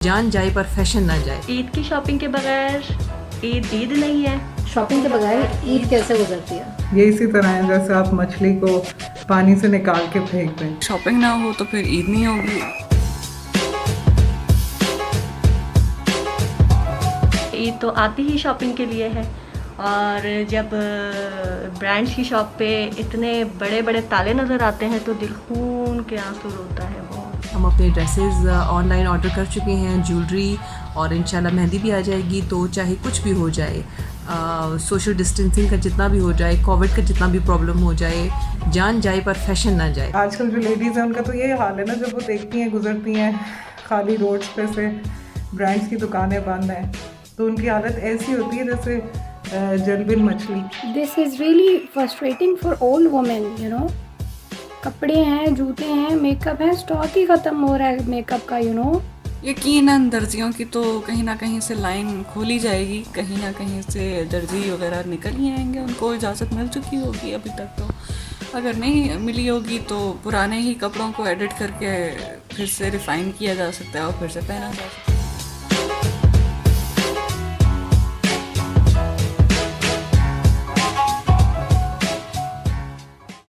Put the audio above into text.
जान जाए पर फैशन ना जाए। ईद की शॉपिंग के बगैर ईद नहीं है। शॉपिंग के बगैर ईद कैसे गुजरती है? ये इसी तरह है जैसे आप मछली को पानी से निकाल के फेंक दें। शॉपिंग ना हो तो फिर ईद नहीं होगी। ईद तो आती ही शॉपिंग के लिए है, और जब ब्रांड्स की शॉप पे इतने बड़े बड़े ताले नज़र आते हैं तो दिल खून के आंसू रोता है वो। हम अपने ड्रेसेस ऑनलाइन ऑर्डर कर चुके हैं, ज्वेलरी, और इंशाल्लाह मेहंदी भी आ जाएगी। तो चाहे कुछ भी हो जाए, सोशल डिस्टेंसिंग का जितना भी हो जाए, कोविड का जितना भी प्रॉब्लम हो जाए, जान जाए पर फैशन ना जाए। आजकल जो लेडीज़ हैं उनका तो ये हाल है ना, जब वो देखती हैं गुजरती हैं खाली रोड्स पे से ब्रांड्स की दुकानें बंद हैं, तो उनकी हालत ऐसी होती है जैसे जलबिन मछली। This is really frustrating for all women, you know. कपड़े हैं, जूते हैं, मेकअप है, स्टॉक ही ख़त्म हो रहा है मेकअप का, you know. यकीनन दर्जियों की तो कहीं ना कहीं से लाइन खोली जाएगी, कहीं ना कहीं से दर्जी वगैरह निकल ही आएंगे। उनको इजाज़त मिल चुकी होगी अभी तक, तो अगर नहीं मिली होगी तो पुराने ही कपड़ों को एडिट करके फिर से रिफ़ाइन किया जा सकता है और फिर से पहना जा सकता है।